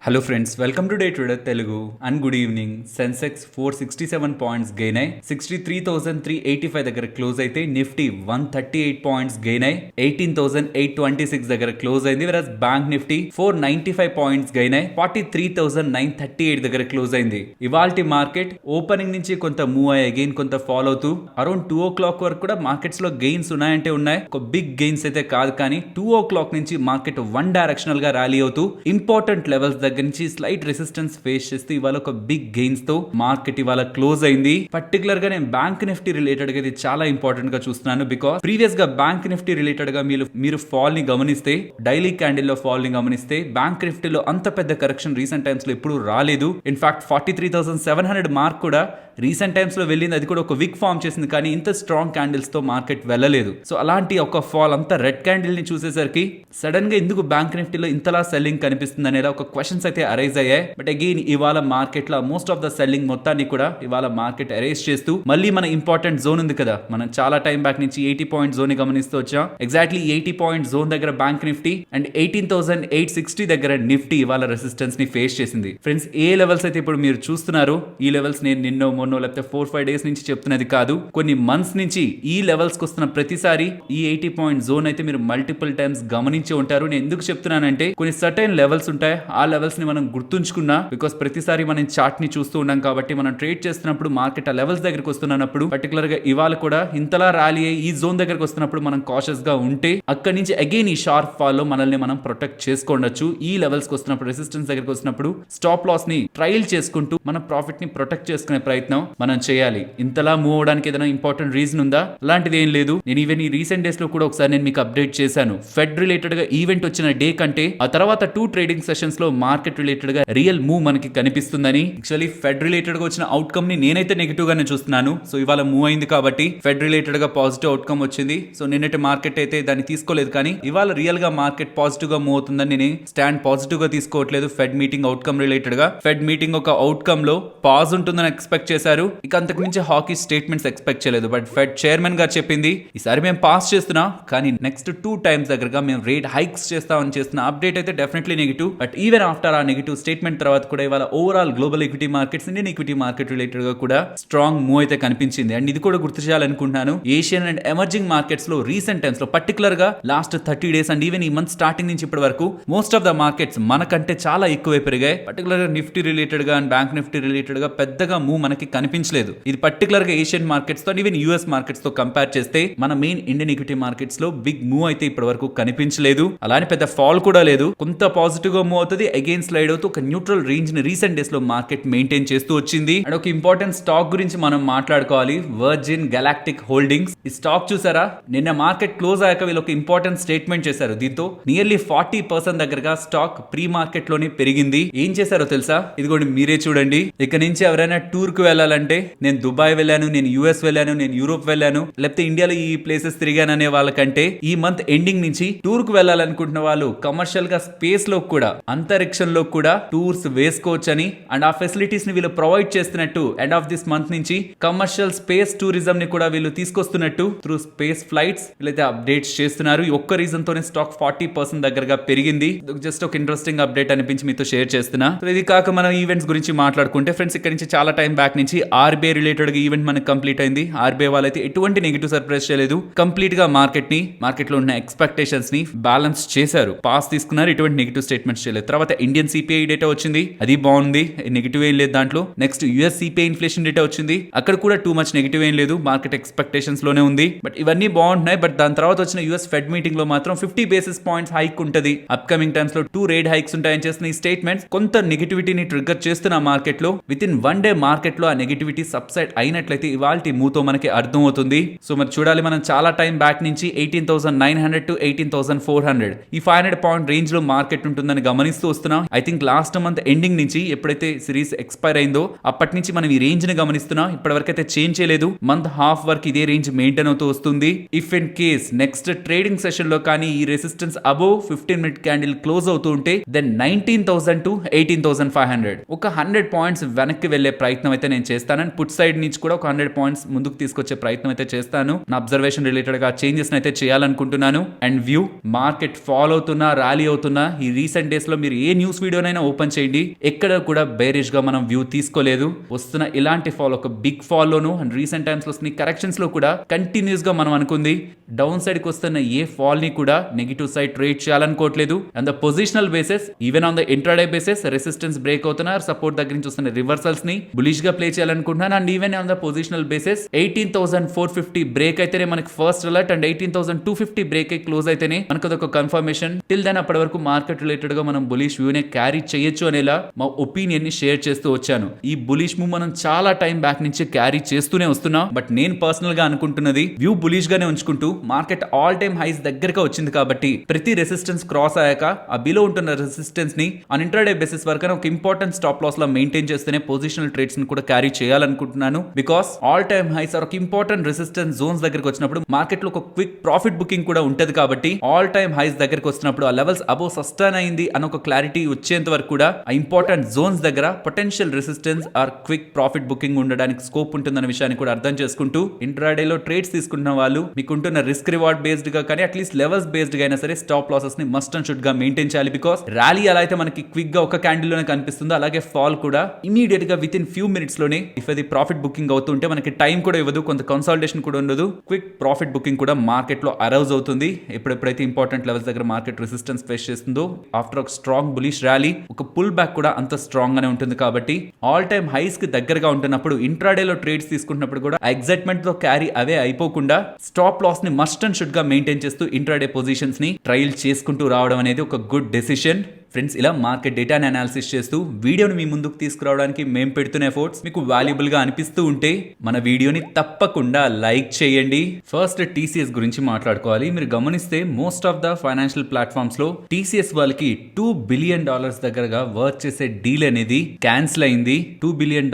Hello friends, welcome to day trader Telugu and good evening. Sensex 467 points gain అయి 63,385 దగ్గర close అయితే Nifty 138 points gain అయి 18,826 దగ్గర క్లోజ్ అయింది. వెరస్ బ్యాంక్ నిఫ్టీ 495 పాయింట్స్ గెయిన్ అయి 43,938 దగ్గర క్లోజ్ అయింది. ఇవాల్టి మార్కెట్ ఓపెనింగ్ నుంచి కొంత మూవ్ అయ్యి అగైన్ కొంత ఫాలో అవుతూ అరౌండ్ 2 o'clock వరకు కూడా మార్కెట్స్ లో గెయిన్స్ ఉన్నాయంటే ఉన్నాయి. ఒక బిగ్ గెయిన్స్ అయితే కాదు, కానీ 2 o'clock నుంచి మార్కెట్ వన్ డైరెక్షనల్ గా ర్యాలీ అవుతూ ఇంపార్టెంట్ లెవెల్స్ దగ్గర నుంచి స్లైట్ రెసిస్టెన్స్ ఫేస్ చేస్తే ఇవాళ ఒక బిగ్ గెయిన్స్ తో మార్కెట్ ఇవాళ క్లోజ్ అయింది. పర్టికులర్ గా నేను బ్యాంక్ నిఫ్టీ రిలేటెడ్ గా ఇది చాలా ఇంపార్టెంట్ గా చూస్తున్నాను. బికాస్ ప్రీవియస్ గా బ్యాంక్ నిఫ్టీ రిలేటెడ్ గా మీరు ఫాల్ ని గమనిస్తే, డైలీ క్యాండిల్ లో ఫాల్ ని గమనిస్తే బ్యాంక్ నిఫ్టీలో అంత పెద్ద కరెక్షన్ రీసెంట్ టైమ్స్ లో ఎప్పుడు రాలేదు. ఇన్ఫాక్ట్ 43,700 మార్క్ కూడా రీసెంట్ టైమ్స్ లో వెళ్ళింది. అది కూడా ఒక విక్ ఫామ్ చేసింది, కానీ ఇంత స్ట్రాంగ్ క్యాండిల్స్ తో మార్కెట్ వెళ్ళలేదు. సో అలాంటి ఒక ఫాల్ అంత రెడ్ క్యాండిల్ ని చూసేసరికి సడన్ గా ఎందుకు బ్యాంక్ నిఫ్టీలో ఇంతలా సెల్లింగ్ కనిపిస్తుంది అనేది ఒక క్వశ్చన్స్ అయితే అరైజ్ అయ్యాయి. బట్ అగైన్ ఇవాళ మార్కెట్ లో మోస్ట్ ఆఫ్ ద సెల్లింగ్ మొత్తాన్ని కూడా ఇవాళ మార్కెట్ అరైజ్ చేస్తూ మళ్ళీ మన ఇంపార్టెంట్ జోన్ ఉంది కదా, మనం చాలా టైం బ్యాక్ నుంచి 80 పాయింట్ జోన్ ని గమనిస్తూ వచ్చాం. ఎగ్జాక్ట్లీ 80 పాయింట్ జోన్ దగ్గర బ్యాంక్ నిఫ్టీ అండ్ 18,860 దగ్గర నిఫ్టీ ఇవాళ రెసిస్టెన్స్ ని ఫేస్ చేసింది. ఫ్రెండ్స్, ఏ లెవెల్స్ అయితే ఇప్పుడు మీరు చూస్తున్నారు, ఈ లెవెల్స్ నేను నిన్నో మొన్నో లేకపోతే 4-5 డేస్ నుంచి చెప్తున్నది కాదు, కొన్ని మంత్స్ నుంచి ఈ లెవెల్స్ కి వస్తున్న ప్రతిసారి ఈ 80 పాయింట్ జోన్ అయితే మీరు మల్టిపుల్ టైమ్స్ గమనించి ఉంటారు. నేను ఎందుకు చెప్తున్నానంటే కొన్ని సర్టైన్ లెవెల్స్ ఉంటాయి, ఆ లెవెల్స్ ని మనం గుర్తుంచుకున్నా. బికాస్ ప్రతిసారి మనం చార్ట్ ని చూస్తూ ఉన్నాం కాబట్టి మనం ట్రేడ్ చేస్తున్నప్పుడు మార్కెట్ ఆ లెవెల్స్ దగ్గరికి వస్తున్నప్పుడు, పర్టికులర్ గా ఇవాళ కూడా ఇంతలా ర్యాలీ అయ్యి ఈ జోన్ దగ్గరకు వస్తున్నప్పుడు మనం కాషియస్ గా ఉంటే అక్కడి నుంచి అగైన్ ఈ షార్ప్ ఫాల్ లో మనల్ని మనం ప్రొటెక్ట్ చేసుకోవచ్చు. ఈ లెవెల్స్ కి వస్తున్నప్పుడు, రెసిస్టెన్స్ దగ్గరికి వస్తున్నప్పుడు స్టాప్ లాస్ ని ట్రయల్ చేసుకుంటూ మన ప్రాఫిట్ ని ప్రొటెక్ట్ చేసుకునే ప్రయత్నం మనం చేయాలి. ఇంతలా మూవ్ అవడానికి ఏదైనా ఇంపార్టెంట్ రీజన్ ఉందా? అలాంటిది ఏం లేదు. నేను ఈవెన్ ఈ రీసెంట్ డేస్ లో కూడా ఒకసారి నేను మీకు అప్డేట్ చేశాను. ఫెడ్ రిలేటెడ్ గా ఈవెంట్ వచ్చిన డే కంటే ఆ తర్వాత 2 ట్రేడింగ్ సెషన్స్ లో మార్కెట్ రిలేటెడ్ గా రియల్ మూవ్ మనకి కనిపిస్తుందని. యాక్చువల్లీ ఫెడ్ రిలేటెడ్ గా వచ్చిన అవుట్కమ్ ని నేనైతే నెగిటివ్ గానే చూస్తున్నాను. సో ఇవాళ మూవ్ అయింది కాబట్టి ఫెడ్ రిలేటెడ్ గా పాజిటివ్ అవుట్కమ్ వచ్చింది. సో నిన్నటి మార్కెట్ అయితే దాన్ని తీసుకోలేదు, కానీ ఇవాళ రియల్ గా మార్కెట్ పాజిటివ్ గా మూవ్ అవుతుందని నేను స్టాండ్ పాజిటివ్ గా తీసుకోవట్లేదు. ఫెడ్ మీటింగ్ అవుట్కమ్ రిలేటెడ్ గా ఫెడ్ మీటింగ్ ఒక అవుట్కమ్ లో పాజ్ ఉంటుందని ఎక్స్పెక్ట్ చేశారు. ఇక అంతకు మించి హాకీ స్టేట్మెంట్స్ ఎక్స్పెక్ట్ చేయలేదు. బట్ ఫెడ్ చైర్మన్ గారు చెప్పింది ఈసారి మేము పాస్ చేస్తున్నాం, కానీ నెక్స్ట్ 2 times దగ్గరగా మేము రేట్ హైక్స్ చేస్తామని చేస్తున్న అప్డేట్ అయితే definitely negative. But even after ఆ నెగిటివ్ స్టేట్మెంట్ తర్వాత కూడా ఇవాళ overall global equity markets, Indian equity market related గా కూడా స్ట్రాంగ్ మూవ్ అయితే కనిపించింది. అండ్ ఇది కూడా గుర్తు చేయాలనుకుంటున్నాను, ఏషియన్ అండ్ ఎమర్జింగ్ మార్కెట్స్ లో రీసెంట్ టైమ్స్ లో పర్టికులర్ గా లాస్ట్ 30 days అండ్ ఈవెన్ ఈ మంత్ స్టార్టింగ్ నుంచి ఇప్పటి వరకు మోస్ట్ ఆఫ్ ద మార్కెట్స్ మనకంటే చాలా ఎక్కువే పెరిగాయి. పర్టికులర్ గా నిఫ్టీ రిలేటెడ్ గా అండ్ బ్యాంక్ నిఫ్టీ రిలేటెడ్ గా పెద్దగా మూవ్ మనకి కనిపించలేదు. ఇది పర్టికులర్ గా ఏషియన్ మార్కెట్స్ తో ఈవెన్ యూఎస్ మార్కెట్స్ తో కంపేర్ చేస్తే మన మెయిన్ ఇండియన్ ఈక్విటీ మార్కెట్స్ లో బిగ్ మూవ్ అయితే ఇప్పటి వరకు కనిపించలేదు. అలానే పెద్ద ఫాల్ కూడా లేదు. కొంత పాజిటివ్ గా మూవ్ అవుతుంది, అగైన్ స్లైడ్ అవుతూ ఒక న్యూట్రల్ రేంజ్ ని రీసెంట్ డేస్ లో మార్కెట్ మెయింటైన్ చేస్తూ వచ్చింది. అండ్ ఒక ఇంపార్టెంట్ స్టాక్ గురించి మనం మాట్లాడుకోవాలి, వర్జిన్ గెలాక్టిక్ హోల్డింగ్స్. ఈ స్టాక్ చూసారా, నిన్న మార్కెట్ క్లోజ్ అయ్యాక వీళ్ళు ఒక ఇంపార్టెంట్ స్టేట్మెంట్ చేశారు. దీంతో నియర్లీ 40% దగ్గరగా స్టాక్ ప్రీ మార్కెట్ లోనే పెరిగింది. ఏం చేశారో తెలుసా? ఇదిగోండి మీరే చూడండి. ఇక నుంచి ఎవరైనా టూర్ కు వెళ్ళాలంటే, నేను దుబాయ్ వెళ్ళాను, నేను యూఎస్ వెళ్ళాను, నేను యూరోప్ వెళ్ళాను, లేకపోతే ఇండియాలో ఈ ప్లేసెస్ తిరిగాను అనే వాళ్ళకంటే ఈ మంత్ ఎండింగ్ నుంచి టూర్ కు వెళ్ళాలనుకుంటున్న వాళ్ళు కమర్షియల్ గా స్పేస్ లో కూడా, అంతరిక్షంలో కూడా టూర్స్ వేసుకోవచ్చని అండ్ ఆ ఫెసిలిటీస్ ని వీళ్ళు ప్రొవైడ్ చేస్తున్నట్టు ఎండ్ ఆఫ్ దిస్ మంత్ నుంచి కమర్షియల్ స్పేస్ టూరిజం ని కూడా వీళ్ళు తీసుకొస్తున్నట్టు త్రూ స్పేస్ ఫ్లైట్స్ వీళ్ళైతే అప్డేట్స్ చేస్తున్నారు. ఈ ఒక్క రీజన్ తోనే స్టాక్ 40% దగ్గరగా పెరిగింది. జస్ట్ ఒక ఇంట్రెస్టింగ్ అప్డేట్ అనిపించి మీతో షేర్ చేస్తున్నా. ఇది కాక మనం ఈవెంట్స్ గురించి మాట్లాడుకుంటే ఫ్రెండ్స్, ఇక్కడ నుంచి చాలా టైం బ్యాక్ నుంచి ఆర్బీఐ రిలేటెడ్ గా ఈవెంట్ మనకి కంప్లీట్ అయింది. ఆర్బీఐ వాళ్ళైతే ఎటువంటి నెగిటివ్ సర్ప్రైజ్ చేయలేదు. కంప్లీట్ గా మార్కెట్ లో ఉన్న ఎక్స్పెక్టేషన్స్ ని బ్యాలెన్స్ చేశారు, పాస్ తీసుకున్నారు, ఎటువంటి నెగిటివ్ స్టేట్మెంట్స్ చేయలేదు. తర్వాత ఇండియన్ సిపిఐ డేటా వచ్చింది, అది బాగుంది, నెగిటివ్ ఏం లేదు దాంట్లో. Next US CPI inflation data వచ్చింది, అక్కడ కూడా టూ మచ్ నెగిటివ్ ఏం లేదు, మార్కెట్ ఎక్స్పెక్టేషన్స్ లోనే ఉంది. బట్ ఇవన్నీ బాగుంటున్నాయి. బట్ దాని తర్వాత వచ్చిన యుఎస్ ఫెడ్ మీటింగ్ లో మాత్రం 50 basis points హైక్ ఉంటుంది, అప్కమింగ్ టైమ్స్ లో 2 రేట్ హైక్స్ ఉంటాయని చేస్తున్న ఈ స్టేట్మెంట్స్ కొంత నెగిటివిటీని ట్రిగ్గర్ చేస్తున్న మార్కెట్ లో విత్ ఇన్ 1 day మార్కెట్ లో ఆ నెగిటివిటీ సబ్సైడ్ అయినట్లయితే ఇవాల్టి మూవ్తో మనకి అర్థం అవుతుంది. సో మరి చూడాలి, మనం చాలా టైం బ్యాక్ నుంచి 18,900 to 18,400 ఈ 500 పాయింట్ రేంజ్ లో మార్కెట్ ఉంటుందని గమనిస్తూ వస్తున్నాం. I think last month ending నుంచి ఎప్పుడైతే సిరీస్ ఎక్స్పైర్ అయిందో అప్పటి నుంచి మనం ఈ రేంజ్ ని గమనిస్తున్నాం. ఇప్పటి వరకు అయితే చేంజ్ చేయలేదు, మంత్ హాఫ్ వరకు ఇదే రేంజ్ మెయింటైన్ అవుతూ వస్తుంది. If in case next trading session లో కానీ ఈ resistance above 15-minute candle close అవుతూ ఉంటే దెన్ 19,000 to 18,500 ఒక 100 పాయింట్స్ వెనక్కి వెళ్లే ప్రయత్నం అయితే నేను చేస్తాను. పుట్ సైడ్ నుంచి కూడా ఒక 100 పాయింట్స్ ముందుకు తీసుకొచ్చే ప్రయత్నం అయితే చేస్తాను. నా అబ్జర్వేషన్ రిలేటెడ్ గా చేంజెస్ అయితే చేయాలనుకుంటున్నాను. అండ్ వ్యూ మార్కెట్ ఫాలో అవుతున్నా, ర్యాలీ అవుతున్నా, ఈ రీసెంట్ డేస్ లో మీరు ఏ న్యూస్ న్యూస్ వీడియోనైనా ఓపెన్ చేయండి, ఎక్కడ కూడా బేరిష్ గా మనం వ్యూ తీసుకోలేదు. వస్తున్న ఇలాంటి ఫాల్ ఒక బిగ్ ఫాల్ లోను అండ్ రీసెంట్ టైమ్స్ లో వస్తున్న కరెక్షన్స్ లో కూడా కంటిన్యూస్ గా మనం అనుకుంది డౌన్ సైడ్ కి వస్తున్న ఏ ఫాల్ ని కూడా నెగిటివ్ సైడ్ ట్రేడ్ చేయాలనుకోవట్లేదు. And the positional basis even on the intraday basis resistance break అవుతున్నారు, సపోర్ట్ దగ్గర నుంచి వస్తున్న రివర్సల్స్ ని బులిష్ గా ప్లే చేయాలనుకుంటున్నాను. And even on the positional basis 18,450 break అయితేనే మనకి ఫస్ట్ అలర్ట్ అండ్ 18,250 బ్రేక్ అయి క్లోజ్ అయితేనే మనకు అదొక కన్ఫర్మేషన్. టిల్ దెన్ అప్పటి వరకు మార్కెట్ రిలేటెడ్ గా మనం బులిష్ వ్యూ నే క్యారీ చేయొచ్చు అనేలా మా ఒపీనియన్ ని షేర్ చేస్తూ వచ్చాను. ఈ బులిష్ మూవ్ మనం చాలా టైం బ్యాక్ నుంచి క్యారీ చేస్తూనే వస్తున్నాం. బట్ నేను పర్సనల్ గా అనుకుంటున్నది వ్యూ బులిష్ గానే ఉంచుకుంటూ మార్కెట్ ఆల్ టైమ్ హైస్ దగ్గరగా వచ్చింది కాబట్టి ప్రతి రెసిస్టెన్స్ క్రాస్ అయ్యాక ఆ బిలో ఉంటున్న రెసిస్టెన్స్ ని ఆన్ ఇంట్రాడే బేసిస్ వరకు ఒక ఇంపార్టెంట్ స్టాప్ లాస్ లా మెయింటైన్ చేస్తేనే పొజిషనల్ ట్రేడ్స్ ని కూడా క్యారీ చేయాలనుకుంటున్నాను. బికాస్ ఆల్ టైమ్ హైస్ ఒక ఇంపార్టెంట్ రెసిస్టెన్స్ జోన్స్ దగ్గరకు వచ్చినప్పుడు మార్కెట్ లో ఒక క్విక్ ప్రాఫిట్ బుకింగ్ కూడా ఉంటది కాబట్టి ఆల్ టైమ్ హైస్ దగ్గరకు వచ్చినప్పుడు ఆ లెవెల్స్ అబోవ్ సస్టైన్ అయింది అని ఒక క్లారిటీ వచ్చేంత వరకు కూడా ఆ ఇంపార్టెంట్ జోన్స్ దగ్గర potential resistance or quick profit booking ఉండడానికి స్కోప్ ఉంటుందన్న విషయాన్ని కూడా అర్థం చేసుకుంటూ ఇంట్రాడేలో ట్రేడ్స్ తీసుకుంటున్న వాళ్ళు మీకుంటున్న రిస్క్ రివార్డ్ బేస్డ్ గా కానీ అట్లీస్ట్ లెవెల్స్ బేస్డ్ గా అయినా సరే స్టాప్ లాసెస్ ని మస్ట్ అండ్ షుడ్ గా మెయింటైన్ చేయాలి. బికాస్ ర్యాలీ ఎలా అయితే మనకి క్విక్ గా ఒక క్యాండిల్ లోనే కనిపిస్తుందో అలాగే ఫాల్ కూడా ఇమీడియట్ గా విత్ ఇన్ ఫ్యూ మినిట్స్ లోనే ఇఫ్ అది ప్రాఫిట్ బుకింగ్ అవుతుంటే మనకి టైం కూడా ఇవ్వదు, కొంత కన్సల్టేషన్ కూడా ఉండదు, క్విక్ ప్రాఫిట్ బుకింగ్ కూడా మార్కెట్ లో అరౌజ్ అవుతుంది. ఎప్పుడెప్పుడైతే ఇంపార్టెంట్ లెవెల్స్ దగ్గర మార్కెట్ రెసిస్టెన్స్ ఫేస్ చేస్తుందో ఆఫ్టర్ ఒక స్ట్రాంగ్ బులిష్ ర్యాలీ ఒక పుల్ బ్యాక్ కూడా అంత స్ట్రాంగ్ గానే ఉంటుంది. కాబట్టి ఆల్ టైమ్ హైస్ కి దగ్గరగా ఉంటున్నప్పుడు ఇంట్రాడేలో ట్రేడ్స్ తీసుకుంటున్నప్పుడు కూడా ఎగ్జైట్మెంట్ తో క్యారీ అవే అయిపోకుండా స్టాప్ లాస్ ని మస్ట్ అండ్ షుడ్ గా మెయింటైన్ చేస్తూ ఇంట్రాడే పొజిషన్స్ ని ట్రయల్ చేసుకుంటూ రావడం అనేది ఒక గుడ్ డెసిషన్. ఫ్రెండ్స్, ఇలా మార్కెట్ డేటాని అనాలిసిస్ చేస్తూ వీడియోని మీ ముందుకు తీసుకురావడానికి మేము పెడుతున్న ఎఫర్ట్స్ మీకు వాల్యుబుల్ గా అనిపిస్తూ ఉంటే మన వీడియోని తప్పకుండా లైక్ చేయండి. ఫస్ట్ TCS గురించి మాట్లాడుకోవాలి. మీరు గమనిస్తే most of the financial platforms లో TCS వాళ్ళకి $2 బిలియన్ దగ్గరగా వర్క్ చేసే డీల్ అనేది క్యాన్సిల్ అయింది. $2 బిలియన్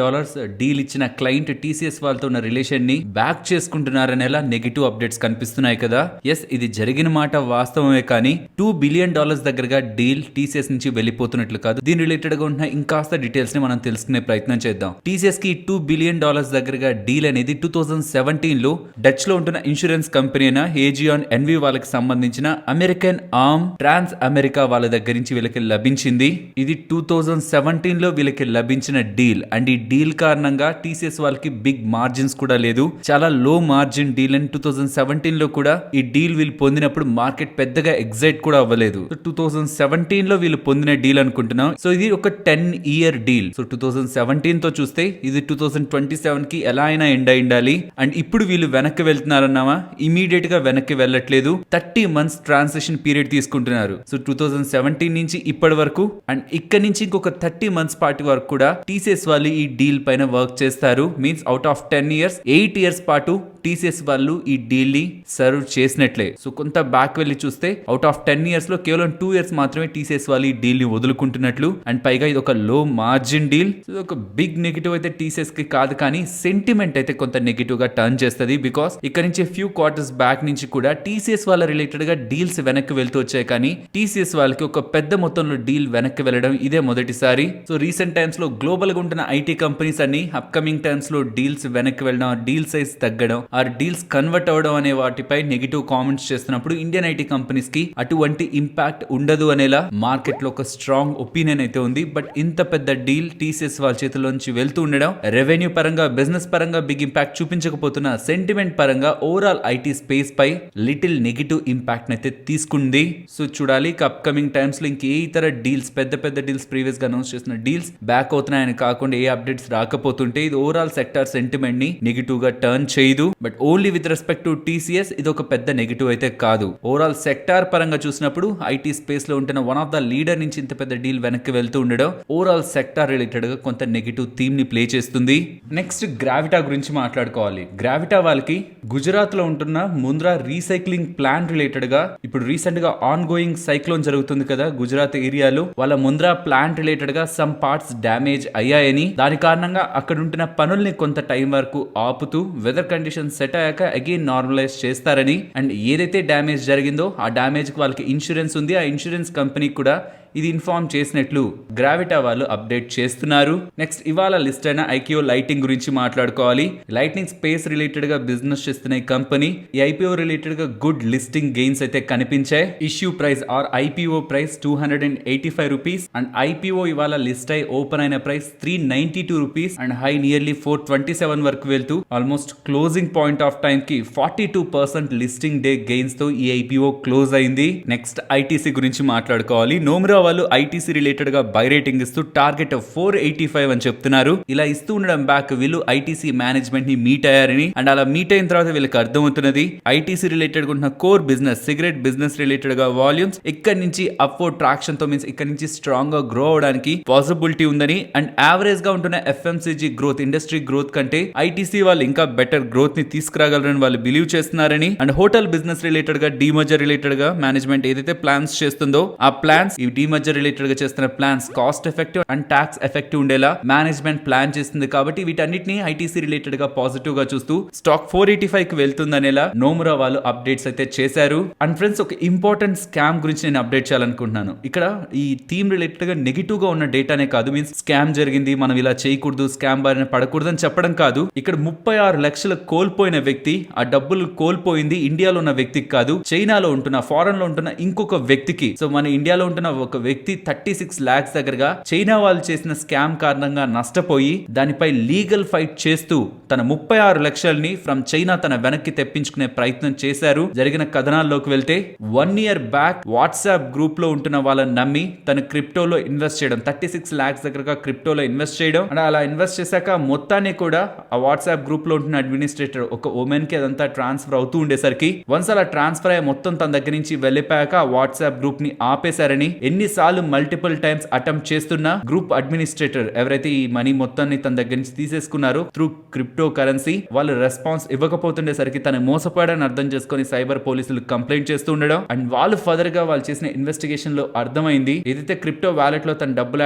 డీల్ ఇచ్చిన క్లయింట్ TCS వాళ్ళతో ఉన్న రిలేషన్ ని బ్యాక్ చేసుకుంటున్నారనేలా నెగిటివ్ అప్డేట్స్ కనిపిస్తున్నాయి కదా. ఎస్, ఇది జరిగిన మాట వాస్తవమే, కానీ $2 బిలియన్ దగ్గరగా డీల్ TCS నుంచి వెళ్ళిపోతున్నట్లు కాదు. దీని రిలేటెడ్ గా ఉన్న ఇంకాస్త డీటెయిల్స్ ని మనం తెలుసుకునే ప్రయత్నం చేద్దాం. TCS కి $2 బిలియన్ దగ్గరగా డీల్ అనేది 2017 లో డచ్ లో ఉంటున్న ఇన్సూరెన్స్ కంపెనీ అయిన ఏజియాన్ ఎన్వి వాళ్ళకి సంబంధించిన అమెరికన్ ఆర్మ్ ట్రాన్స్ అమెరికా వాళ్ళ దగ్గర నుంచి వీళ్ళకి లభించింది. ఇది 2017 లో వీళ్ళకి లభించిన డీల్ అండ్ ఈ డీల్ కారణంగా TCS వాళ్ళకి బిగ్ మార్జిన్స్ కూడా లేదు, చాలా లో మార్జిన్ డీల్ అని 2017 లో కూడా ఈ డీల్ వీళ్ళు పొందినప్పుడు మార్కెట్ పెద్దగా ఎగ్జైట్ కూడా అవ్వలేదు. 2017 లో వీళ్ళు పొందిన డీల్ అనుకుంటున్నాం. సో ఇది ఒక 10-year డీల్. సో 2017 తో చూస్తే ఇది 2027 కి ఎలా అయినా ఎండ్ అయి ఉండాలి. అండ్ ఇప్పుడు వీళ్ళు వెనక్కి వెళ్తున్నారన్నామా, ఇమీడియట్ గా వెనక్కి వెళ్ళట్లేదు, 30 months ట్రాన్సిషన్ పీరియడ్ తీసుకుంటున్నారు. సో 2017 నుంచి ఇప్పటి వరకు అండ్ ఇక్కడ నుంచి ఇంకొక 30 months పాటు వరకు కూడా TCS వాళ్ళు ఈ డీల్ పైన వర్క్ చేస్తారు. Means out of 10 years 8 years పాటు TCS వాళ్ళు ఈ డీల్ ని సర్వ్ చేసినట్లే. సో కొంత బ్యాక్ వెళ్ళి చూస్తే అవుట్ ఆఫ్ 10 years లో కేవలం 2 years మాత్రమే TCS వాళ్ళు ఈ డీల్ ని వదులుకుంటున్నట్లు. అండ్ పైగా ఇది ఒక లో మార్జిన్ డీల్. ఇది ఒక బిగ్ నెగిటివ్ అయితే TCS కి కాదు, కానీ సెంటిమెంట్ అయితే కొంత నెగిటివ్ గా టర్న్ చేస్తుంది. బికాస్ ఇక్కడ నుంచి ఫ్యూ క్వార్టర్స్ బ్యాక్ నుంచి కూడా TCS వాళ్ళ రిలేటెడ్ గా డీల్స్ వెనక్కి వెళ్తూ వచ్చాయి, కానీ TCS వాళ్ళకి ఒక పెద్ద మొత్తంలో డీల్ వెనక్కి వెళ్ళడం ఇదే మొదటిసారి. సో రీసెంట్ టైమ్స్ లో గ్లోబల్ గా ఉంటున్న IT కంపెనీస్ అన్ని అప్కమింగ్ టైమ్స్ లో డీల్స్ వెనక్కి వెళ్ళడం, డీల్ సైజ్ తగ్గడం, ఆ డీల్స్ కన్వర్ట్ అవడం అనే వాటిపై నెగిటివ్ కామెంట్స్ చేస్తున్నప్పుడు ఇండియన్ IT కంపెనీస్ కి అటువంటి ఇంపాక్ట్ ఉండదు అనేలా మార్కెట్ లో ఒక స్ట్రాంగ్ ఒపీనియన్ అయితే ఉంది. బట్ ఇంత పెద్ద డీల్ TCS వాళ్ళ చేతిలోంచి వెళ్తూ ఉండడం రెవెన్యూ పరంగా, బిజినెస్ పరంగా బిగ్ ఇంపాక్ట్ చూపించకపోతున్న సెంటిమెంట్ పరంగా ఓవరాల్ IT స్పేస్ పై లిటిల్ నెగిటివ్ ఇంపాక్ట్ అయితే తీసుకుంది. సో చూడాలి అప్కమింగ్ టైమ్స్ లో ఇంకే ఇతర డీల్స్, పెద్ద పెద్ద డీల్స్, ప్రీవియస్ గా అనౌన్స్ చేసిన డీల్స్ బ్యాక్ అవుతున్నాయని కాకుండా ఏ అప్డేట్స్ రాకపోతుంటే ఇది ఓవరాల్ సెక్టార్ సెంటిమెంట్ ని నెగిటివ్ గా టర్న్ చేయదు. But only with respect to TCS ఇది ఒక పెద్ద నెగిటివ్ అయితే కాదు. ఓవరాల్ సెక్టార్ పరంగా చూసినప్పుడు IT స్పేస్ లో ఉంటున్న వన్ ఆఫ్ ద లీడర్ నుంచి ఇంత పెద్ద డీల్ వెనక్కి వెళ్తూ ఉండడం ఓవరాల్ సెక్టార్ రిలేటెడ్ గా కొంత నెగిటివ్ థీమ్ ని ప్లే చేస్తుంది. నెక్స్ట్ గ్రావిటా గురించి మాట్లాడుకోవాలి. గ్రావిటా వాళ్ళకి గుజరాత్ లో ఉంటున్న ముంద్రా రీసైక్లింగ్ ప్లాంట్ రిలేటెడ్ గా ఇప్పుడు రీసెంట్ గా ఆన్ గోయింగ్ సైక్లోన్ జరుగుతుంది కదా గుజరాత్ ఏరియాలో, వాళ్ళ ముంద్రా ప్లాంట్ రిలేటెడ్ గా సమ్ పార్ట్స్ డ్యామేజ్ అయ్యాయని, దాని కారణంగా అక్కడ ఉంటున్న పనుల్ని కొంత టైం వరకు ఆపుతూ వెదర్ కండిషన్ సెట్ అయ్యాక అగైన్ నార్మలైజ్ చేస్తారని, అండ్ ఏదైతే డ్యామేజ్ జరిగిందో ఆ డ్యామేజ్ కి వాళ్ళకి ఇన్సూరెన్స్ ఉంది, ఆ ఇన్సూరెన్స్ కంపెనీ కూడా ఇది ఇన్ఫార్మ్ చేసినట్లు గ్రావిటా వాళ్ళు అప్డేట్ చేస్తున్నారు. నెక్స్ట్ ఇవాళ లిస్ట్ అయిన ఐక్యో లైటింగ్ గురించి మాట్లాడుకోవాలి. లైటింగ్ స్పేస్ రిలేటెడ్ గా బిజినెస్ చేస్తున్న ఈ కంపెనీ ఈ ఐపీఓ రిలేటెడ్ గా గుడ్ లిస్టింగ్ గెయిన్స్ అయితే కనిపించాయి. Issue price or IPO price 285 rupees and IPO ఇవాళ లిస్ట్ అయి ఓపెన్ అయిన price 392 rupees and high nearly 427 వరకు వెళ్తూ almost closing point of time కి 42% లిస్టింగ్ డే గెయిన్స్ తో ఈ ఐపీఓ క్లోజ్ అయింది. నెక్స్ట్ ఐటీసీ గురించి మాట్లాడుకోవాలి. నోమ్రా వాళ్ళు ఐటీసీ రిలేటెడ్ గా బై రేటింగ్ ఇస్తూ టార్గెట్ 485 అని చెప్తున్నారు. ఇలా ఇస్తూ ఉండడం బ్యాక్ వీళ్ళు ఐటీసీ మేనేజ్మెంట్ ని మీట్ అయ్యారని అండ్ అలా మీట్ అయిన తర్వాత వీళ్ళకి అర్థమవుతున్నది ఐటీసీ రిలేటెడ్ ఉన్న core business cigarette business related గా వాల్యూమ్స్ ఇక్కడ నుంచి అప్వర్డ్ ట్రాక్షన్ తో మీన్స్ ఇక్కడ నుంచి స్ట్రాంగ్ గా గ్రో అవడానికి పాసిబిలిటీ ఉందని అండ్ యావరేజ్ గా ఉంటున్న ఎఫ్ఎంసీజీ గ్రోత్ ఇండస్ట్రీ గ్రోత్ కంటే ఐటీసీ వాళ్ళు ఇంకా బెటర్ గ్రోత్ ని తీసుకురాగలరని వాళ్ళు బిలీవ్ చేస్తున్నారని అండ్ హోటల్ బిజినెస్ రిలేటెడ్ గా డీమర్జర్ రిలేటెడ్ గా మేనేజ్మెంట్ ఏదైతే ప్లాన్స్ చేస్తుందో ఆ ప్లాన్స్ ఈ డీమర్జర్ రిలేటెడ్ గా చేస్తున్న plans cost effective and talks effective ఉండేలా మేనేజ్మెంట్ ప్లాన్ చేస్తుంది. కాబట్టి వీటన్నిటిని ఐటీసీ రిలేటెడ్ గా పాజిటివ్ గా చూస్తూ స్టాక్ 485 కి వెళ్తుందనేలా నోమురా వాళ్ళు అప్డేట్స్ అయితే చేశారు. అండ్ ఫ్రెండ్స్ ఒక ఇంపార్టెంట్ స్కామ్ గురించి నేను అప్డేట్ చేయాలనుకుంటున్నాను. ఇక్కడ ఈ థీమ్ రిలేటెడ్ గా నెగిటివ్ గా ఉన్న డేటానే కాదు, మీన్స్ స్కామ్ జరిగింది మనం ఇలా చేయకూడదు స్కామ్ బారిన పడకూడదు అని చెప్పడం కాదు. ఇక్కడ 36 లక్షలు కోల్పోయిన వ్యక్తి ఆ డబ్బులు కోల్పోయింది ఇండియాలో ఉన్న వ్యక్తికి కాదు, చైనాలో ఉంటున్న ఫారెన్ లో ఉంటున్న ఇంకొక వ్యక్తికి. సో మన ఇండియాలో ఉంటున్న ఒక వ్యక్తి 36 lakhs దగ్గరగా చైనా వాళ్ళు చేసిన స్కామ్ కారణంగా నష్టపోయి దానిపై లీగల్ ఫైట్ చేస్తూ తన 36 లక్షల్ని ఫ్రమ్ చైనా తన వెనక్కి తెప్పించుకునే ప్రయత్నం చేశారు. జరిగిన కథనాల్లోకి వెళ్తే 1 year బ్యాక్ వాట్సాప్ గ్రూప్ లో ఉంటున్న వాళ్ళని నమ్మి తన క్రిప్టోలో ఇన్వెస్ట్ చేయడం 36 lakhs దగ్గరగా క్రిప్టోలో ఇన్వెస్ట్ చేయడం అండ్ అలా ఇన్వెస్ట్ చేశాక మొత్తాన్ని కూడా ఆ వాట్సాప్ గ్రూప్ లో ఉంటున్న అడ్మినిస్ట్రేటర్ ఒక ఉమెన్ కి అదంతా ట్రాన్స్ఫర్ అవుతూ ఉండేసరికి వన్స్ అలా ట్రాన్స్ఫర్ అయ్యే మొత్తం తన దగ్గర నుంచి వెళ్ళిపోయాక ఆ వాట్సాప్ గ్రూప్ ని ఆపేశారని ఎన్నిసార్లు మల్టిపుల్ టైమ్స్ అటెంప్ట్ చేస్తున్న గ్రూప్ అడ్మినిస్ట్రేటర్ ఎవరైతే ఈ మనీ మొత్తాన్ని తన దగ్గర నుంచి తీసేసుకున్నారో త్రూ క్రిప్టో కరెన్సీ వాళ్ళు రెస్పాన్స్ ఇవ్వకపోతుండేసరికి తను మోసపోయాడని అర్థం చేసుకుని సైబర్ పోలీసులు కంప్లైంట్ చేస్తూ ఉండడం అండ్ వాళ్ళు ఫర్దర్ గా వాళ్ళు చేసిన ఇన్వెస్టిగేషన్ లో అర్థమైంది ఏదైతే క్రిప్టో వ్యాలెట్ లో తన డబ్బులు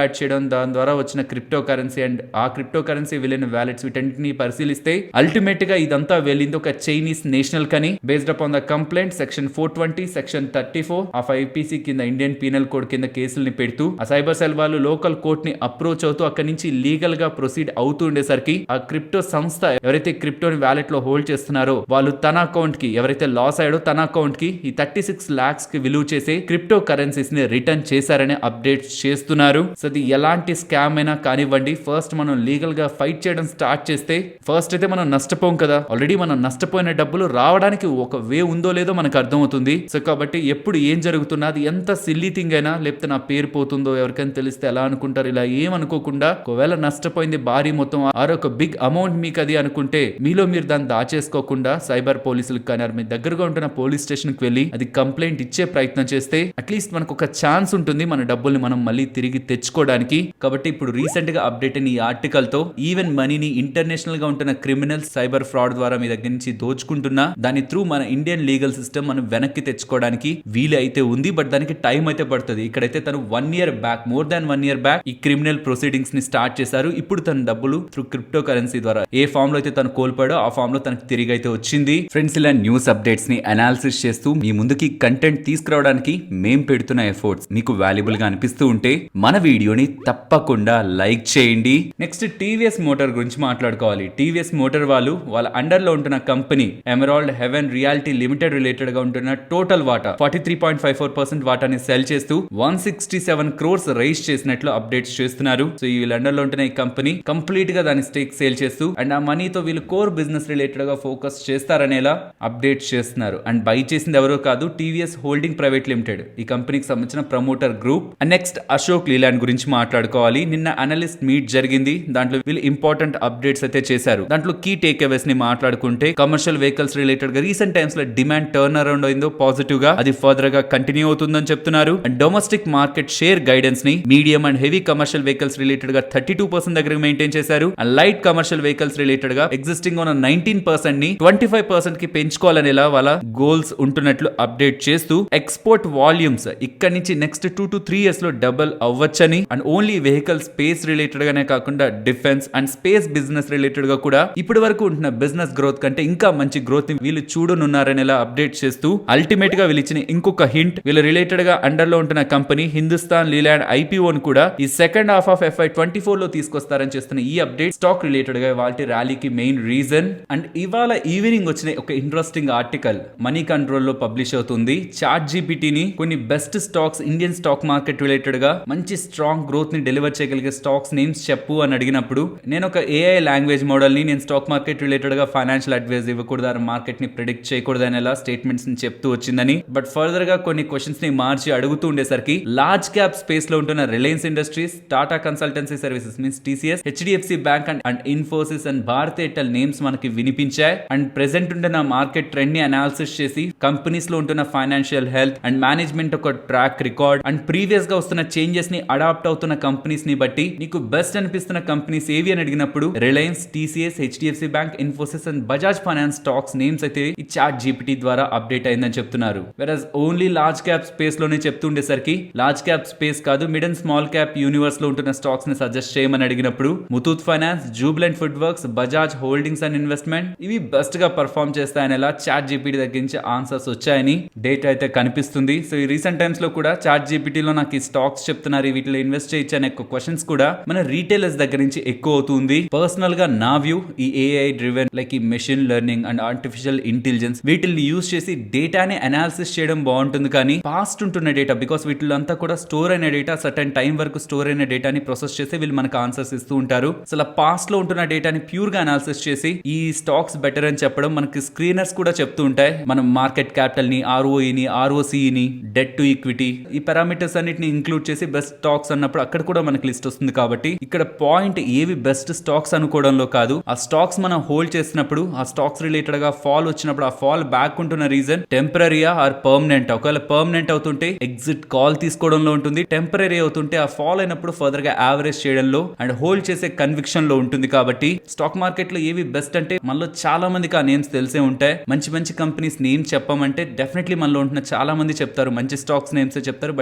యాడ్ చేయడం దాని ద్వారా వచ్చిన క్రిప్టో కరెన్సీ అండ్ ఆ క్రిప్టో కరెన్సీ వెళ్ళిన వ్యాలెట్స్ వీటన్నిటిని పరిశీలిస్తే అల్టిమేట్ గా ఇదంతా వెళ్ళింది ఒక చైనీస్ నేషనల్ కని based upon the complaint section 420 section 34 of IPC కింద ఇండియన్ పీనల్ కోడ్ కింద కేసుల్ని పెడుతూ ఆ సైబర్ సెల్ వాళ్ళు లోకల్ కోర్ట్ ని అప్రోచ్ అవుతూ అక్కడి నుంచి లీగల్ గా ప్రొసీడ్ అవుతూ ఉండేసరికి ఆ క్రిప్టో సంస్థ ఎవరైతే క్రిప్టోని వ్యాలెట్ లో హోల్డ్ చేస్తున్నారో వాళ్ళు తన అకౌంట్ కి ఎవరైతే లాస్ అయ్యాడో తన అకౌంట్ కి ఈ 36 lakhs కి విలువ చేసే క్రిప్టో కరెన్సీస్ ని రిటర్న్ చేశారని అప్డేట్స్ చేస్తున్నారు. సో ఇది ఎలాంటి స్కామ్ అయినా కానివ్వండి, ఫస్ట్ మనం లీగల్ గా ఫైట్ చేయడం స్టార్ట్ చేస్తే ఫస్ట్ అయితే మనం నష్టపోం కదా, ఆల్రెడీ మనం నష్టపోయిన డబ్బులు రావడానికి ఒక వే ఉందో లేదో మనకు అర్థమవుతుంది. సో కాబట్టి ఎప్పుడు ఏం జరుగుతున్నది ఎంత సిల్లీ థింగ్ అయినా లేకపోతే నా పేరు పోతుందో ఎవరికైనా తెలిస్తే ఎలా అనుకుంటారు, ఇలా ఏమనుకోకుండా ఒకవేళ నష్టపోయింది భారీ మొత్తం ఆరో ఒక బిగ్ అమౌంట్ మీకు అది అనుకుంటే మీలో మీరు దాన్ని దాచేసుకోకుండా సైబర్ పోలీసులకు కానీ మీ దగ్గరగా ఉంటున్న పోలీస్ స్టేషన్ కి వెళ్ళి అది కంప్లైంట్ ఇచ్చే ప్రయత్నం చేస్తే అట్లీస్ట్ మనకు ఒక ఛాన్స్ ఉంటుంది మన డబ్బుల్ని మనం మళ్ళీ తిరిగి తెచ్చుకోవడానికి. కాబట్టి ఇప్పుడు రీసెంట్ గా అప్డేట్ అయిన ఈ ఆర్టికల్ తో ఈవెన్ మనీని ఇంటర్నేషనల్ గా ఉంటున్న క్రిమినల్స్ సైబర్ ఫ్రాడ్ ద్వారా మీ దగ్గర నుంచి దోచుకుంటున్నా దాని త్రూ మన ఇండియన్ లీగల్ సిస్టమ్ మనం వెనక్కి తెచ్చుకోవడానికి వీలు అయితే ఉంది. బట్ దానికి టైం అయితే పడుతుంది. ఇక్కడైతే తను 1 year back more than 1 year back ఈ క్రిమినల్ ప్రొసీడింగ్స్ ని స్టార్ట్ చేశారు. ఇప్పుడు తన డబ్బులు త్రూ క్రిప్టో కరెన్సీ ద్వారా ఏ ఫామ్ లో అయితే తను కోల్పోయాడో ఆ ఫామ్ లో తనకు తిరిగి అయితే వచ్చింది. ఫ్రెండ్స్ ఇలా న్యూస్ అప్డేట్స్ ని అనాలిసిస్ చేస్తూ మీ ముందుకి కంటెంట్ తీసుకురావడానికి మేం పెడుతున్న ఎఫర్ట్స్ మీకు వాల్యుబుల్ గా అనిపిస్తూ ఉంటే మన వీడియోని తప్పకుండా లైక్ చేయండి. నెక్స్ట్ టీవీఎస్ మోటార్ గురించి మాట్లాడుకోవాలి. టీవీఎస్ మోటార్ వాళ్ళు వాళ్ళ అండర్ లో ఉంటున్న company Emerald Haven Realty Limited related గా ఉంటున్న టోటల్ వాటా 43.54% వాటాని సెల్ చేస్తూ 167 crores రైజ్ చేసినట్లు అప్డేట్స్ చేస్తున్నారు. సో ఈ లండన్ లో ఉంటున్న ఈ కంపెనీ కంప్లీట్ గా దాని స్టేక్ సేల్ చేస్తూ అండ్ ఆ మనీతో వీళ్ళు కోర్ బిజినెస్ రిలేటెడ్ గా ఫోకస్ చేస్తారనేలా అప్డేట్స్ చేస్తున్నారు. అండ్ బై చేసింది ఎవరో కాదు, టీవీఎస్ హోల్డింగ్ ప్రైవేట్ లిమిటెడ్ ఈ కంపెనీకి సంబంధించిన promoter group. And next Ashok Leyland గురించి మాట్లాడుకోవాలి. నిన్న అనలిస్ట్ మీట్ జరిగింది. దాంట్లో వీళ్ళు ఇంపార్టెంట్ అప్డేట్స్ అయితే చేశారు. దాంట్లో కీ టేక్ అవేస్ ని మాట్లాడుకుంటే కమర్షియల్ వెహికల్స్ రిలేటెడ్ గా రీసెంట్ టైమ్స్ లో డిమాండ్ టర్న్ అరౌండ్ అయిందో పాజిటివ్ గా అది ఫర్దర్ గా కంటిన్యూ అవుతుందని చెప్తున్నారు. And domestic market share guidance ని medium and heavy commercial vehicles related గా 32% దగ్గర మెయింటైన్ చేశారు. And light commercial vehicles related గా ఎగ్జిస్టింగ్ ఉన్న 19% ని 25% కి పెంచుకోవాలనేలా వాళ్ళ గోల్స్ ఉంటున్నట్లు అప్డేట్ చేస్తూ ఎక్స్పోర్ట్ వాల్యూమ్స్ ఇక్కడ నుంచి నెక్స్ట్ 2 to 3 years లో double అవ్వచ్చని and only vehicle space related గానే కాకుండా defence and space business related గా కూడా ఇప్పటి వరకు ఉంటున్న బిజినెస్ గ్రోత్ కంటే ఇంకా మంచి గ్రోత్ ని వీళ్ళు చూడనున్నారనేలా అప్డేట్ చేస్తూ అల్టిమేట్ గా వీళ్ళు ఇచ్చిన ఇంకొక హింట్ వీళ్ళు రిలేటెడ్ గా అండర్ లో ఉంటున్న కంపెనీ కంపెనీ హిందుస్థాన్ లీలాండ్ ఐపీఓను కూడా ఈ సెకండ్ హాఫ్ ఆఫ్ FY24 లో తీసుకొస్తారని చేస్తున్న ఈ అప్డేట్ స్టాక్ రిలేటెడ్ గా వాటి ర్యాలీకి మెయిన్ రీజన్. అండ్ ఇవాళ ఈవినింగ్ వచ్చిన ఒక ఇంట్రెస్టింగ్ ఆర్టికల్ మనీ కంట్రోల్ లో పబ్లిష్ అవుతుంది. చాట్ జీపీటీని కొన్ని best stocks Indian stock market related గా మంచి స్ట్రాంగ్ గ్రోత్ ని డెలివర్ చేయగలిగే స్టాక్స్ నేమ్స్ చెప్పు అని అడిగినప్పుడు నేను ఒక AI లాంగ్వేజ్ మోడల్ ని నేను స్టాక్ మార్కెట్ రిలేటెడ్ గా ఫైనాన్షియల్ అడ్వైస్ ఇవ్వకూడదు, మార్కెట్ ని ప్రిడిక్ట్ చేయకూడదు అనేలా స్టేట్మెంట్స్ ని చెప్తూ వచ్చిందని. బట్ ఫర్దర్ గా కొన్ని క్వశ్చన్స్ ని మార్చి అడుగుతూ ఉండేసరికి లార్జ్ క్యాప్ స్పేస్ లో ఉంటున్న Reliance industries, Tata consultancy services means TCS, HDFC bank and Infosys and Bharat Airtel names మనకి వినిపించాయి. అండ్ ప్రెసెంట్ ఉంటున్న మార్కెట్ ట్రెండ్ ని అనాలిసిస్ చేసి కంపెనీస్ లో ఉంటున్న ఫైనాన్షియల్ హెల్త్ అండ్ మేనేజ్మెంట్ ఒక ట్రాక్ రికార్డ్ అండ్ ప్రీవియస్ గా వస్తున్న చేంజెస్ ని అడాప్ట్ అవుతున్న కంపెనీస్ ని బట్టి నీకు బెస్ట్ అనిపిస్తున్న కంపెనీస్ ఏవి అని అడిగినప్పుడు Reliance, TCS, HDFC bank, Infosys and Bajaj finance stocks names అయితే ఈ చాట్ జీపీటీ ద్వారా అప్డేట్ అయిందని చెప్తున్నారు. వెరస్ ఓన్లీ లార్జ్ క్యాప్ స్పేస్ లోనే చెప్తుండేసరికి లార్జ్ క్యాప్ స్పేస్ కాదు mid and small cap universe లో ఉంటున్న స్టాక్స్ ని సజెస్ట్ చేయమని అడిగినప్పుడు Muthoot finance, Jubilant food works, Bajaj holdings and investment ఇవి బెస్ట్ గా పర్ఫార్మ్ చేస్తాయనేలా చాట్ జీపీటీ దగ్గర నుంచి ఆన్సర్స్ వచ్చాయని డేటా అయితే కనిపిస్తుంది. సో ఈ రీసెంట్ టైమ్స్ లో కూడా చాట్ జీపీటీలో నాకు ఈ స్టాక్స్ చెప్తున్నారు, వీటిలో ఇన్వెస్ట్ చేయొచ్చు అనే క్వశ్చన్స్ కూడా మన రీటైలర్స్ దగ్గర నుంచి ఎక్కువ అవుతుంది. పర్సనల్ గా నా వ్యూ ఈ AI డ్రివెన్ లైక్ ఈ machine learning and artificial intelligence వీటిని యూజ్ చేసి డేటాని అనాలిసిస్ చేయడం బాగుంటుంది. కానీ పాస్ట్ ఉంటున్న డేటా బికాస్ వీటిలో అంతా కూడా స్టోర్ అయిన డేటా సర్టెన్ టైం వరకు స్టోర్ అయిన డేటాని ప్రాసెస్ చేసి వీళ్ళు మనకు ఆన్సర్స్ ఇస్తూ ఉంటారు. అసలు పాస్ట్ లో ఉంటున్న డేటాని ప్యూర్ గా అనాలిసిస్ చేసి ఈ స్టాక్స్ బెటర్ అని చెప్పడం మనకి స్క్రీనర్స్ కూడా చెప్తూ ఉంటాయి. మనం మార్కెట్ క్యాపిటల్ ని, ROE ని, ROCE ని, డెట్ టు ఈక్విటీ ఈ పారామీటర్స్ అన్నిటిని ఇంక్లూడ్ చేసి బెస్ట్ స్టాక్స్ అన్నప్పుడు అక్కడ కూడా మనకి లిస్ట్ వస్తుంది. కాబట్టి ఇక్కడ పాయింట్ ఏవి బెస్ట్ స్టాక్స్ అనుకోవడంలో కాదు, ఆ స్టాక్స్ మనం హోల్డ్ చేసినప్పుడు ఆ స్టాక్స్ రిలేటెడ్ గా ఫాల్ వచ్చినప్పుడు ఆ ఫాల్ బ్యాక్ ఉంటున్న రీజన్ టెంపరరీయా ఆర్ పర్మనెంట్. ఒకవేళ పర్మనెంట్ అవుతుంటే ఎగ్జిట్ కాల్ తీసుకోవడంలో ఉంటుంది, టెంపరరీ అవుతుంటే ఆ ఫాల్ అయినప్పుడు ఫర్దర్ గా యావరేజ్ చేయడంలో అండ్ హోల్డ్ చేసే కన్విక్షన్ లో ఉంటుంది. కాబట్టి స్టాక్ మార్కెట్ లో ఏవి బెస్ట్ అంటే మనలో చాలా మందికి ఆ నేమ్స్ తెలిసే ఉంటాయి. మంచి మంచి కంపెనీస్ నేమ్ చెప్పమంటే డెఫినెట్లీ మనలో ఉంటున్న చాలా మంది చెప్తారు, మంచి స్టాక్స్ నేమ్స్ చెప్తారు.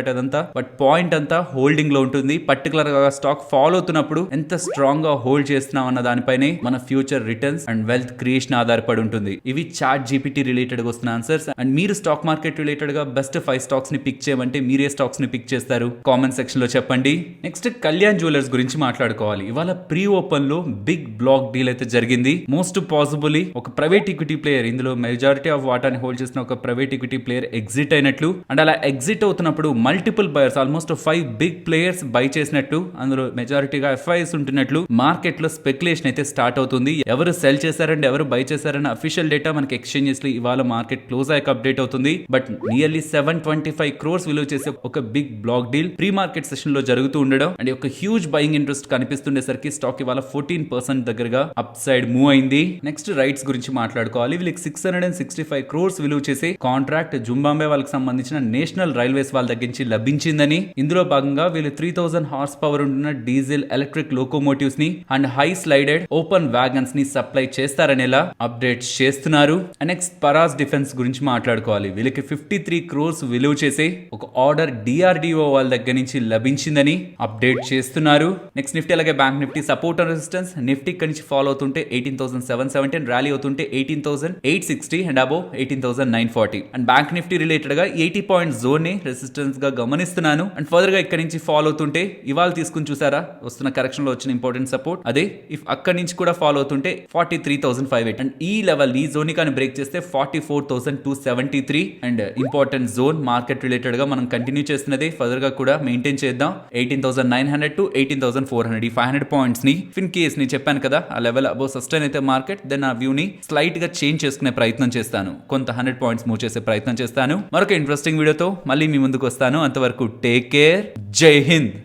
బట్ పాయింట్ అంతా హోల్డింగ్ లో ఉంటుంది. పర్టికులర్ గా స్టాక్ ఫాల్ అవుతున్నప్పుడు ఎంత స్ట్రాంగ్ గా హోల్డ్ చేస్తున్నాం అన్న దానిపైనే మన future returns and wealth creation ఆధారపడి ఉంటుంది. ఇవి చాట్ జీపీటీ రిలేటెడ్ గా వస్తున్న ఆన్సర్స్. అండ్ మీరు స్టాక్ మార్కెట్ రిలేటెడ్ గా బెస్ట్ 5 స్టాక్స్ ని పిక్ చేయమంటే మీరే స్టాక్స్ ని పిక్ చేస్తారు కామెంట్ సెక్షన్ లో చెప్పండి. నెక్స్ట్ కళ్యాణ్ జ్యువెలర్స్ గురించి మాట్లాడుకోవాలి. ఇవాళ ప్రీ ఓపెన్ లో బిగ్ బ్లాక్ డీల్ అయితే జరిగింది. మోస్ట్ పాసిబుల్లీ ఒక ప్రైవేట్ ఈక్విటీ ప్లేయర్, ఇందులో మెజారిటీ ఆఫ్ వాటాని హోల్డ్ చేసిన ఒక ప్రైవేట్ ఈక్విటీ ప్లేయర్ ఎగ్జిట్ అయినట్లు అండ్ అలా ఎగ్జిట్ అవుతున్నప్పుడు multiple buyers almost 5 big players buy చేసినట్టు, అందులో మెజారిటీగా FIs ఉంటున్నట్లు మార్కెట్ లో స్పెక్యులేషన్ అయితే స్టార్ట్ అవుతుంది. ఎవరు సెల్ చేశారంటే ఎవరు బై చేశారన్న అఫీషియల్ డేటా మనకి ఎక్స్చేంజెస్ లో ఇవాళ మార్కెట్ క్లోజ్ అయ్యాక అప్డేట్ అవుతుంది. బట్ నియర్లీ 725 crores విలువ చేసే ఒక big block deal pre market session లో జరుగుతూ ఉండడం అండ్ ఒక హ్యూజ్ బయింగ్ ఇంట్రెస్ట్ కనిపిస్తుండేసరికి స్టాక్ ఇవాళ 14% దగ్గరగా అప్ సైడ్ మూవ్ అయింది. నెక్స్ట్ రైట్స్ గురించి మాట్లాడుకోవాలి. వీళ్ళకి 665 crores విలువ చేసే కాంట్రాక్ట్ జుంబాంబే వాళ్ళకి సంబంధించిన నేషనల్ రైల్వేస్ వాళ్ళ దగ్గర నుంచి లభించిందని, ఇందులో భాగంగా వీళ్ళు 3000 హార్స్ పవర్ ఉంటున్న డీజిల్ ఎలక్ట్రిక్ లోకోమోటివ్స్ ని and high slided open wagons ని సప్లై చేస్తారనేలా అప్డేట్స్ చేస్తున్నారు. నెక్స్ట్ పరాస్ డిఫెన్స్ గురించి మాట్లాడుకోవాలి. వీళ్ళకి 53 crores విలువ చేసే ఒక ఆర్డర్ DRDO వాళ్ళ దగ్గర నుంచి లభించిందని అప్డేట్ చేస్తున్నారు. నెక్స్ట్ నిఫ్టీ అలాగే bank Nifty support and resistance. Nifty ఇక్కడ నుంచి ఫాలో అవుతుంటే 18,770 అండ్ ర్యాలీ అవుతుంటే 18,860 and above 18,940 and bank Nifty related గా 80 పాయింట్ జోన్ ని రెసిస్టెన్స్ గా గమనిస్తున్నాను. అండ్ ఫర్దర్ గా ఇక్కడ నుంచి ఫాలో అవుతుంటే ఇవాళ తీసుకుని చూసారా వస్తున్న కరెక్షన్ లో వచ్చిన ఇంపార్టెంట్ సపోర్ట్ అదే. ఇఫ్ అక్కడి నుంచి కూడా ఫాలో అవుతుంటే 43,508 అండ్ ఈ లెవెల్ ఈ జోన్ ని కానీ బ్రేక్ చేస్తే 44,273 and important zone market related గా మనం కంటిన్యూ చేస్తున్నది ఫర్దర్ గా కూడా మెయింటైన్ చేద్దాం. 18,900 to 18,400 ఈ 500 పాయింట్స్ ని ఇన్ కేస్ నేను చెప్పాను కదా ఆ లెవెల్ అబౌవ్ సస్టైన్ అయితే మార్కెట్ దెన్ ఆ వ్యూ ని స్లైట్ గా చేంజ్ చేసుకునే ప్రయత్నం చేస్తాను, కొంత 100 పాయింట్స్ మూవ్ చేసే ప్రయత్నం చేస్తాను. మరొక ఇంట్రెస్టింగ్ వీడియోతో మళ్ళీ మీ ముందుకు వస్తాను. అంతవరకు టేక్ కేర్, జై హింద్.